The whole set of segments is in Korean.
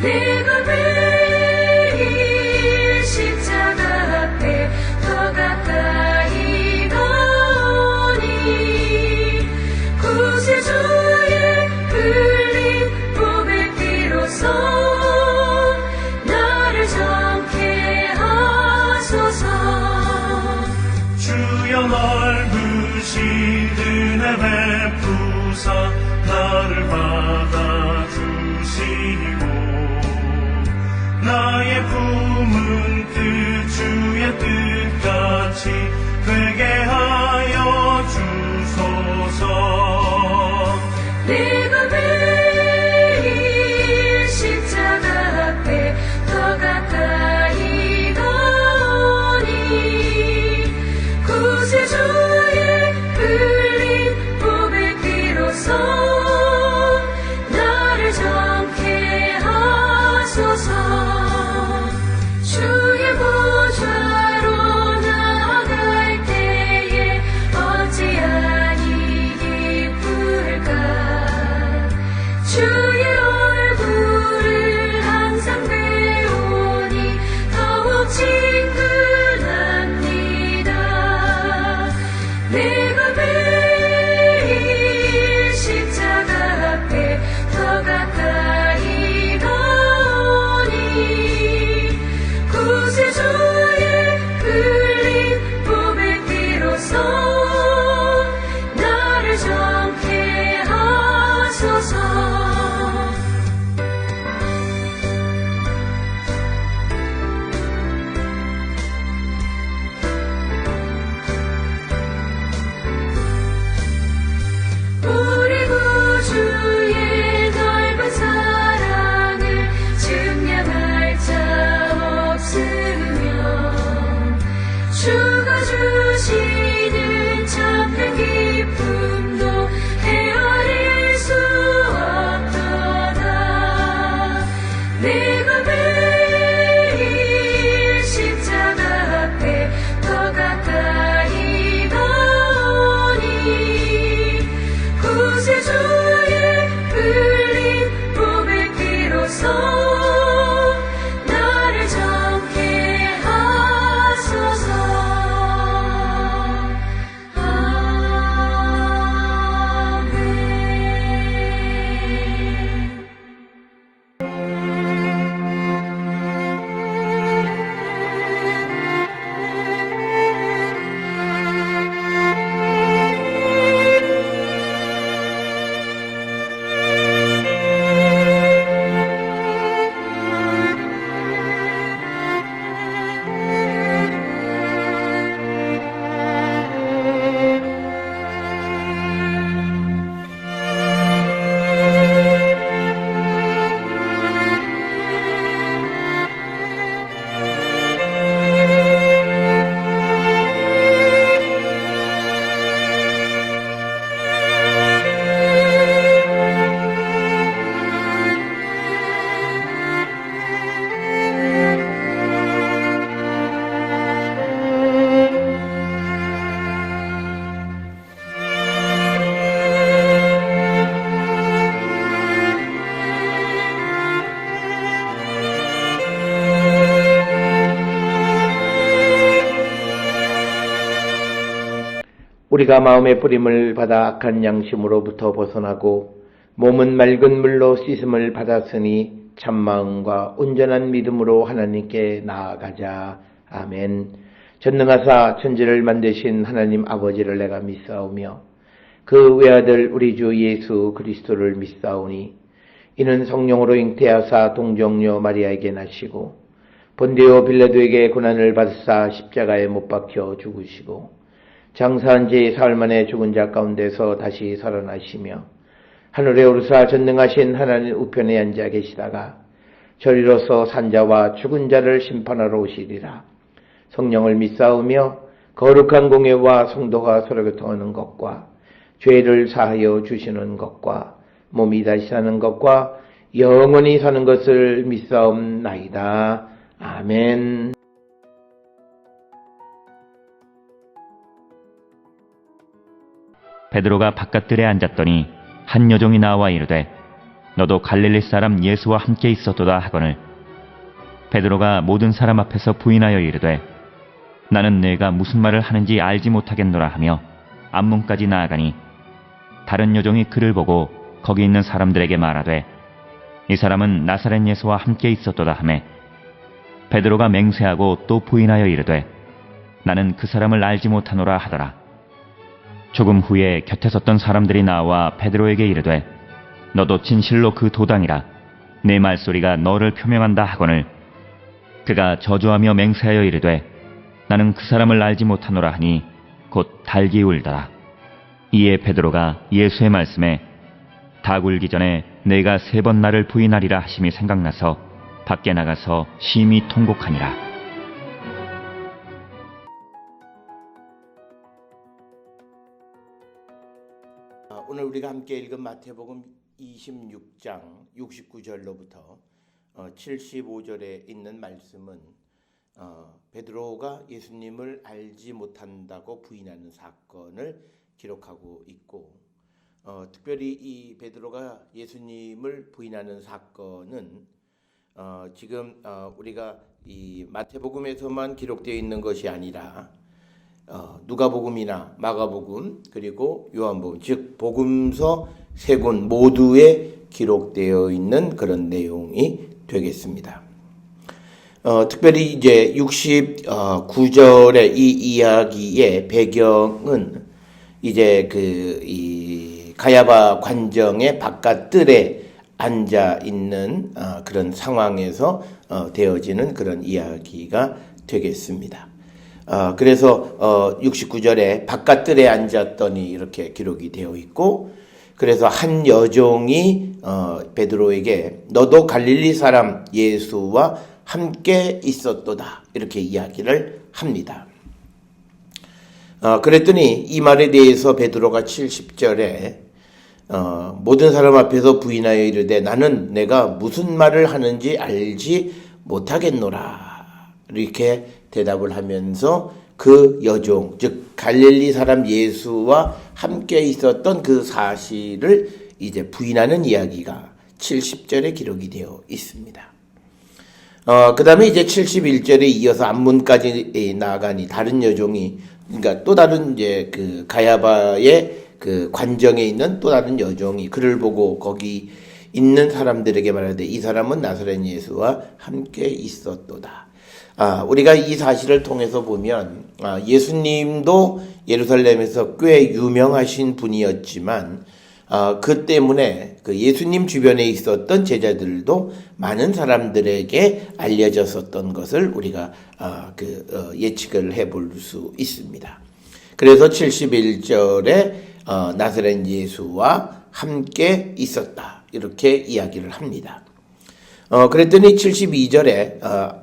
내가 매일 십자가 앞에 더 가까이 가오니 구세주의 흘린 몸의 피로써 나를 정케 하소서. 주여 넓으신 은혜 베푸사 나를 받아주시고 나의 품은 뜻 주의 뜻같이 되게 하여 주소서. 내가 매일 십자가 앞에 더 가까이 가오니 구세주의 흘린 몸의 피로써 나를 정케 하소서. 주의 보좌로 나아갈 때에 어찌하니 기쁠까. 주의 얼굴을 항상 배우니 더욱 친근합니다. 내가 매일 십자가 앞에 더 가까이 가오니 구세주의 흘린 몸의 피로써 나를 정케 하소서. 우리 구주의 넓은 사랑을 증명할 자 없으며 주가 주시는 참된 기쁨도 헤아릴 수 없도다. 내가 매일 십자가 앞에 더 가까이 가오니 구세주의 흘린 몸의 피로써 나를 정케 하소서. 우리가 마음의 뿌림을 받아 악한 양심으로부터 벗어나고 몸은 맑은 물로 씻음을 받았으니 참마음과 온전한 믿음으로 하나님께 나아가자. 아멘. 전능하사 천지를 만드신 하나님 아버지를 내가 믿사오며 그 외아들 우리 주 예수 그리스도를 믿사오니 이는 성령으로 잉태하사 동정녀 마리아에게 나시고 본디오 빌라도에게 고난을 받으사 십자가에 못 박혀 죽으시고 장사한 지 사흘 만에 죽은 자 가운데서 다시 살아나시며 하늘에 오르사 전능하신 하나님 우편에 앉아 계시다가 저리로서 산자와 죽은 자를 심판하러 오시리라. 성령을 믿사오며 거룩한 공예와 성도가 서로 교통하는 것과 죄를 사하여 주시는 것과 몸이 다시 사는 것과 영원히 사는 것을 믿사옵나이다. 아멘. 베드로가 바깥들에 앉았더니 한 여종이 나와 이르되 너도 갈릴리 사람 예수와 함께 있었도다 하거늘 베드로가 모든 사람 앞에서 부인하여 이르되 나는 내가 무슨 말을 하는지 알지 못하겠노라 하며 앞문까지 나아가니 다른 여종이 그를 보고 거기 있는 사람들에게 말하되 이 사람은 나사렛 예수와 함께 있었도다 하매 베드로가 맹세하고 또 부인하여 이르되 나는 그 사람을 알지 못하노라 하더라. 조금 후에 곁에 섰던 사람들이 나와 베드로에게 이르되 너도 진실로 그 도당이라 내 말소리가 너를 표명한다 하거늘 그가 저주하며 맹세하여 이르되 나는 그 사람을 알지 못하노라 하니 곧 닭이 울더라. 이에 베드로가 예수의 말씀에 닭 울기 전에 내가 3번 나를 부인하리라 하심이 생각나서 밖에 나가서 심히 통곡하니라. 오늘 우리가 함께 읽은 마태복음 26장 69절로부터 75절에 있는 말씀은 베드로가 예수님을 알지 못한다고 부인하는 사건을 기록하고 있고 특별히 이 베드로가 예수님을 부인하는 사건은 지금 우리가 이 마태복음에서만 기록되어 있는 것이 아니라 누가복음이나 마가복음 그리고 요한복음 즉 복음서 3권 모두에 기록되어 있는 그런 내용이 되겠습니다. 특별히 이제 69절의 이 이야기의 배경은 이제 이 가야바 관정의 바깥뜰에 앉아 있는 그런 상황에서 되어지는 그런 이야기가 되겠습니다. 그래서 69절에 바깥뜰에 앉았더니 이렇게 기록이 되어 있고 그래서 한 여종이 베드로에게 너도 갈릴리 사람 예수와 함께 있었도다 이렇게 이야기를 합니다. 그랬더니 이 말에 대해서 베드로가 70절에 모든 사람 앞에서 부인하여 이르되 나는 내가 무슨 말을 하는지 알지 못하겠노라 이렇게 대답을 하면서 그 여종 즉 갈릴리 사람 예수와 함께 있었던 그 사실을 이제 부인하는 이야기가 70절에 기록이 되어 있습니다. 그 다음에 이제 71절에 이어서 앞문까지 나아가니 다른 여종이 그러니까 또 다른 이제 그 가야바의 그 관정에 있는 또 다른 여종이 그를 보고 거기 있는 사람들에게 말하되 이 사람은 나사렛 예수와 함께 있었도다. 우리가 이 사실을 통해서 보면 예수님도 예루살렘에서 꽤 유명하신 분이었지만 그 때문에 그 예수님 주변에 있었던 제자들도 많은 사람들에게 알려졌었던 것을 우리가 예측을 해볼 수 있습니다. 그래서 71절에 나사렛 예수와 함께 있었다 이렇게 이야기를 합니다. 그랬더니 72절에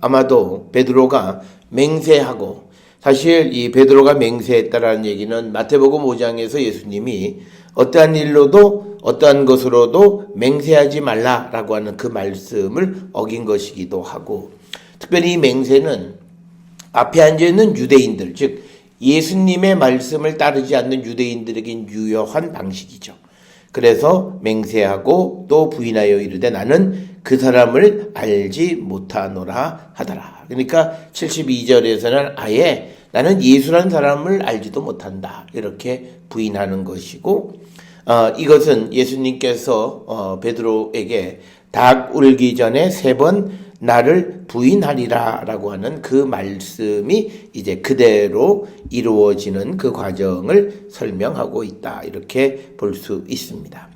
아마도 베드로가 맹세하고 사실 이 베드로가 맹세했다라는 얘기는 마태복음 5장에서 예수님이 어떠한 일로도 어떠한 것으로도 맹세하지 말라라고 하는 그 말씀을 어긴 것이기도 하고 특별히 이 맹세는 앞에 앉아있는 유대인들 즉 예수님의 말씀을 따르지 않는 유대인들에겐 유효한 방식이죠. 그래서 맹세하고 또 부인하여 이르되 나는 그 사람을 알지 못하노라 하더라. 그러니까 72절에서는 아예 나는 예수라는 사람을 알지도 못한다 이렇게 부인하는 것이고 이것은 예수님께서 베드로에게 닭 울기 전에 3번 나를 부인하리라 라고 하는 그 말씀이 이제 그대로 이루어지는 그 과정을 설명하고 있다 이렇게 볼 수 있습니다.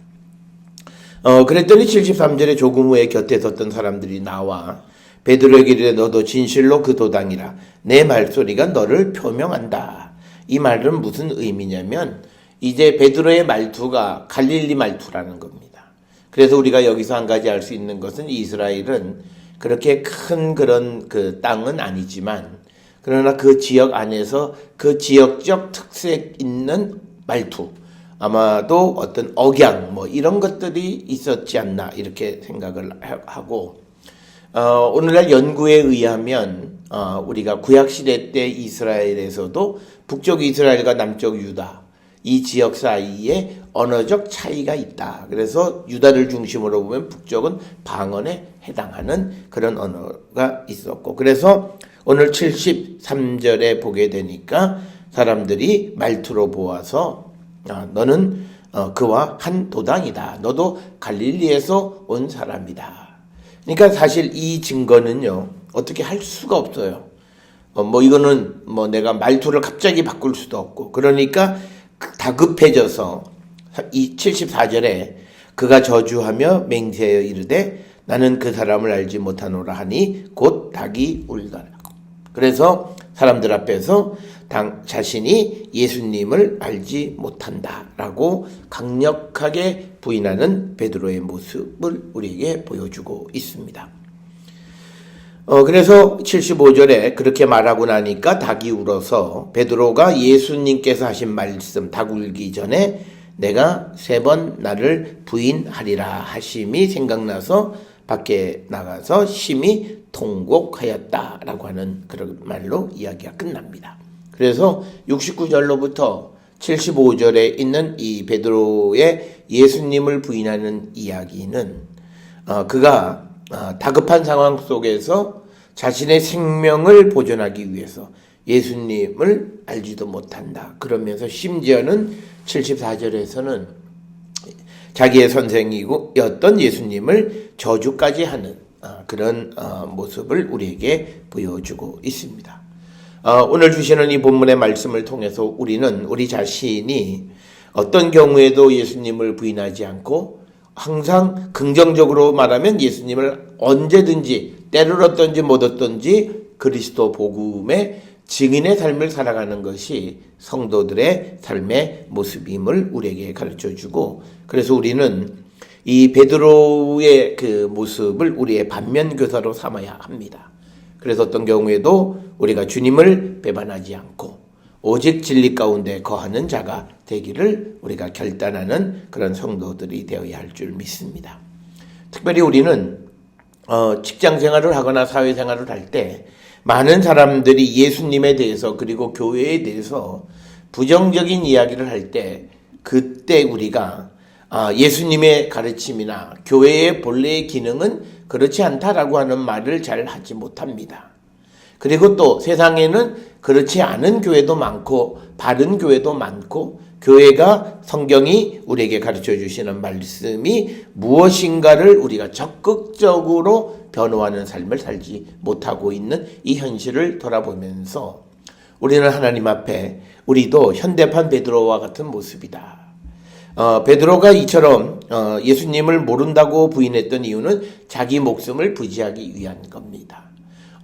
그랬더니 73절에 조금 후에 곁에 섰던 사람들이 나와 베드로에게 이르되 너도 진실로 그 도당이라 내 말소리가 너를 표명한다. 이 말은 무슨 의미냐면 이제 베드로의 말투가 갈릴리 말투라는 겁니다. 그래서 우리가 여기서 한 가지 알 수 있는 것은 이스라엘은 그렇게 큰 그런 그 땅은 아니지만 그러나 그 지역 안에서 그 지역적 특색 있는 말투 아마도 어떤 억양 뭐 이런 것들이 있었지 않나 이렇게 생각을 하고 오늘날 연구에 의하면 우리가 구약시대 때 이스라엘에서도 북쪽 이스라엘과 남쪽 유다 이 지역 사이에 언어적 차이가 있다. 그래서 유다를 중심으로 보면 북쪽은 방언에 해당하는 그런 언어가 있었고, 그래서 오늘 73절에 보게 되니까 사람들이 말투로 보아서 너는 그와 한 도당이다. 너도 갈릴리에서 온 사람이다. 그러니까 사실 이 증거는요, 어떻게 할 수가 없어요. 이거는 내가 말투를 갑자기 바꿀 수도 없고, 그러니까 다급해져서 이 74절에 그가 저주하며 맹세하여 이르되 나는 그 사람을 알지 못하노라 하니 곧 닭이 울더라. 그래서 사람들 앞에서 자신이 예수님을 알지 못한다라고 강력하게 부인하는 베드로의 모습을 우리에게 보여주고 있습니다. 그래서 75절에 그렇게 말하고 나니까 닭이 울어서 베드로가 예수님께서 하신 말씀, 닭 울기 전에 내가 3번 나를 부인하리라 하심이 생각나서 밖에 나가서 심히 통곡하였다라고 하는 그런 말로 이야기가 끝납니다. 그래서 69절로부터 75절에 있는 이 베드로의 예수님을 부인하는 이야기는 그가 다급한 상황 속에서 자신의 생명을 보존하기 위해서 예수님을 알지도 못한다. 그러면서 심지어는 74절에서는 자기의 선생이었던 예수님을 저주까지 하는 그런 모습을 우리에게 보여주고 있습니다. 오늘 주시는 이 본문의 말씀을 통해서 우리는 우리 자신이 어떤 경우에도 예수님을 부인하지 않고 항상 긍정적으로 말하면 예수님을 언제든지 때를 얻든지 못 얻든지 그리스도 복음의 증인의 삶을 살아가는 것이 성도들의 삶의 모습임을 우리에게 가르쳐주고, 그래서 우리는 이 베드로의 그 모습을 우리의 반면교사로 삼아야 합니다. 그래서 어떤 경우에도 우리가 주님을 배반하지 않고 오직 진리 가운데 거하는 자가 되기를 우리가 결단하는 그런 성도들이 되어야 할 줄 믿습니다. 특별히 우리는 직장 생활을 하거나 사회 생활을 할 때 많은 사람들이 예수님에 대해서 그리고 교회에 대해서 부정적인 이야기를 할 때 그때 우리가 예수님의 가르침이나 교회의 본래의 기능은 그렇지 않다라고 하는 말을 잘 하지 못합니다. 그리고 또 세상에는 그렇지 않은 교회도 많고 바른 교회도 많고 교회가 성경이 우리에게 가르쳐 주시는 말씀이 무엇인가를 우리가 적극적으로 변호하는 삶을 살지 못하고 있는 이 현실을 돌아보면서 우리는 하나님 앞에 우리도 현대판 베드로와 같은 모습이다. 베드로가 이처럼 예수님을 모른다고 부인했던 이유는 자기 목숨을 부지하기 위한 겁니다.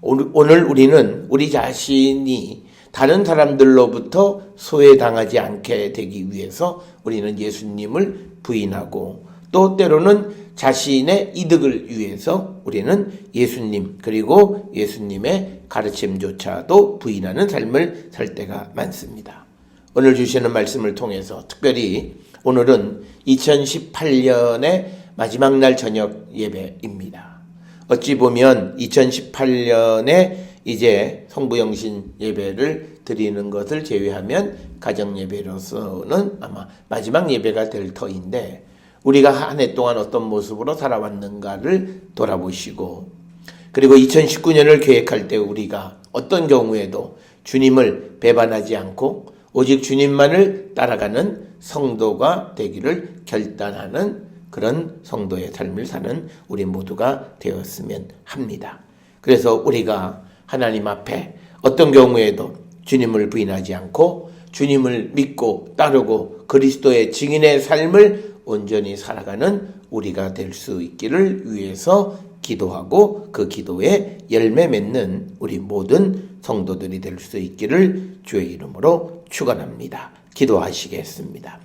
오늘 우리는 우리 자신이 다른 사람들로부터 소외당하지 않게 되기 위해서 우리는 예수님을 부인하고 또 때로는 자신의 이득을 위해서 우리는 예수님 그리고 예수님의 가르침조차도 부인하는 삶을 살 때가 많습니다. 오늘 주시는 말씀을 통해서 특별히 오늘은 2018년의 마지막 날 저녁 예배입니다. 어찌 보면 2018년에 이제 성부영신 예배를 드리는 것을 제외하면 가정 예배로서는 아마 마지막 예배가 될 터인데 우리가 한 해 동안 어떤 모습으로 살아왔는가를 돌아보시고 그리고 2019년을 계획할 때 우리가 어떤 경우에도 주님을 배반하지 않고 오직 주님만을 따라가는 성도가 되기를 결단하는 그런 성도의 삶을 사는 우리 모두가 되었으면 합니다. 그래서 우리가 하나님 앞에 어떤 경우에도 주님을 부인하지 않고 주님을 믿고 따르고 그리스도의 증인의 삶을 온전히 살아가는 우리가 될 수 있기를 위해서 기도하고 그 기도에 열매 맺는 우리 모든 성도들이 될 수 있기를 주의 이름으로 축원합니다. 기도하시겠습니다.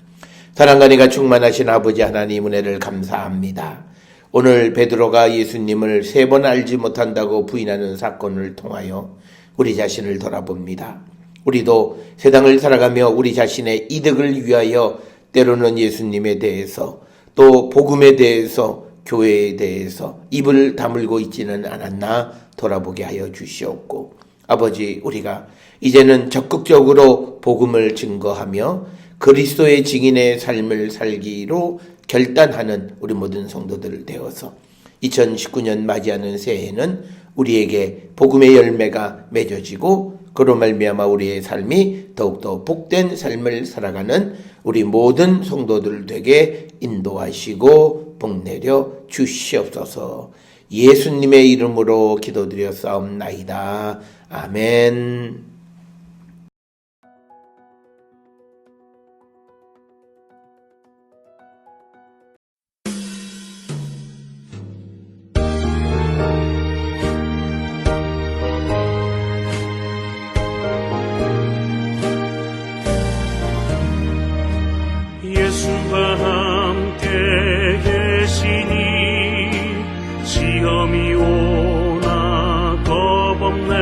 사랑과 은혜가 충만하신 아버지 하나님 은혜를 감사합니다. 오늘 베드로가 예수님을 3번 알지 못한다고 부인하는 사건을 통하여 우리 자신을 돌아봅니다. 우리도 세상을 살아가며 우리 자신의 이득을 위하여 때로는 예수님에 대해서 또 복음에 대해서 교회에 대해서 입을 다물고 있지는 않았나 돌아보게 하여 주시옵고 아버지 우리가 이제는 적극적으로 복음을 증거하며 그리스도의 증인의 삶을 살기로 결단하는 우리 모든 성도들 되어서 2019년 맞이하는 새해에는 우리에게 복음의 열매가 맺어지고 그로 말미암아 우리의 삶이 더욱더 복된 삶을 살아가는 우리 모든 성도들 되게 인도하시고 복내려 주시옵소서. 예수님의 이름으로 기도드렸사옵나이다. 아멘. 예수가 함께 계시니 시험이 오나 겁없네.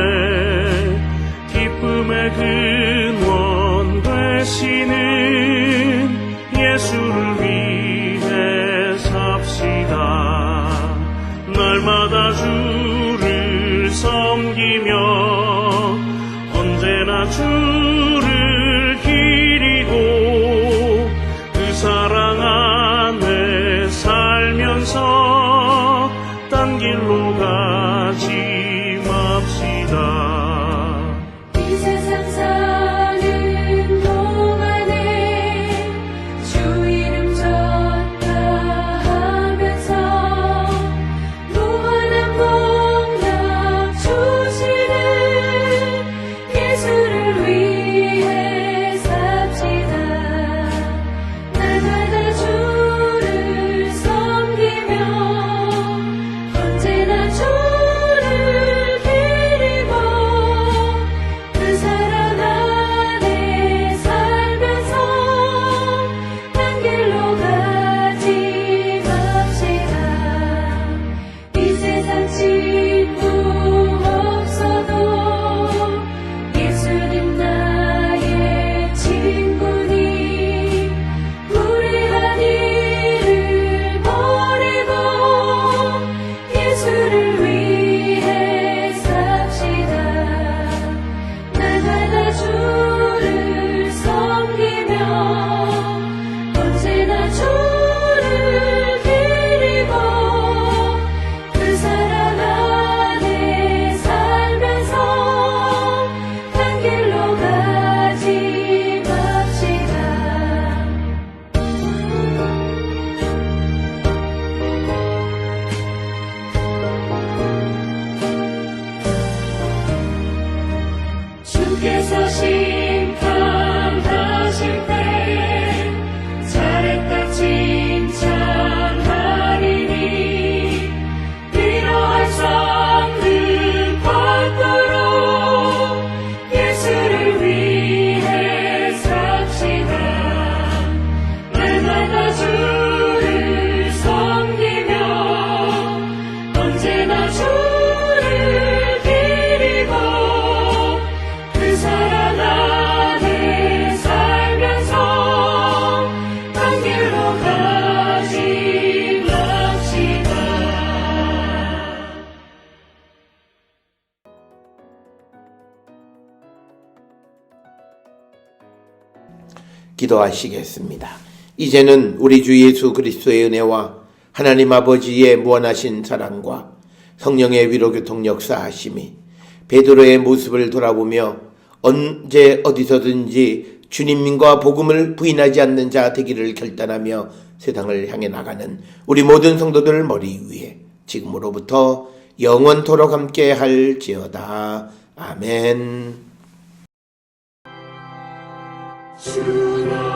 기쁨의 근원 되시는 예수를 위해 삽시다. 날마다 주를 섬기며 언제나 주를 기리고 그 사랑 안에 살면서 딴 길로 가지 맙시다. 이 세상 사는 동안에 주 이름 전파하면서 무한한 복락 주시는 예수를 위해 삽시다. 날마다 주를 섬기며 언제나 주를 기리고 그 사랑 안에 살면서 딴 길로 가지 맙시다. 이 세상 친구 없어도 예수님 나의 친구니 불의한 일을 버리고 예수를 위해 삽시다. 날마다 주를 섬기며 언제나 주를 기리고 그 사랑 안에 살면서 딴 길로 가지 맙시다. 주께서 심판하실 때 잘했다 칭찬하리니 이러할 수 없는 법도로 예수를 위해 삽시다. 날마다 주를 섬기며 언제나 주를 기리고 그 사랑 안에 살면서 딴 길로 가지 맙시다. 기도하시겠습니다. 이제는 우리 주 예수 그리스도의 은혜와 하나님 아버지의 무한하신 사랑과 성령의 위로교통 역사하심이 베드로의 모습을 돌아보며 언제 어디서든지 주님과 복음을 부인하지 않는 자 되기를 결단하며 세상을 향해 나가는 우리 모든 성도들 머리 위에 지금으로부터 영원토록 함께 할지어다. 아멘. 주나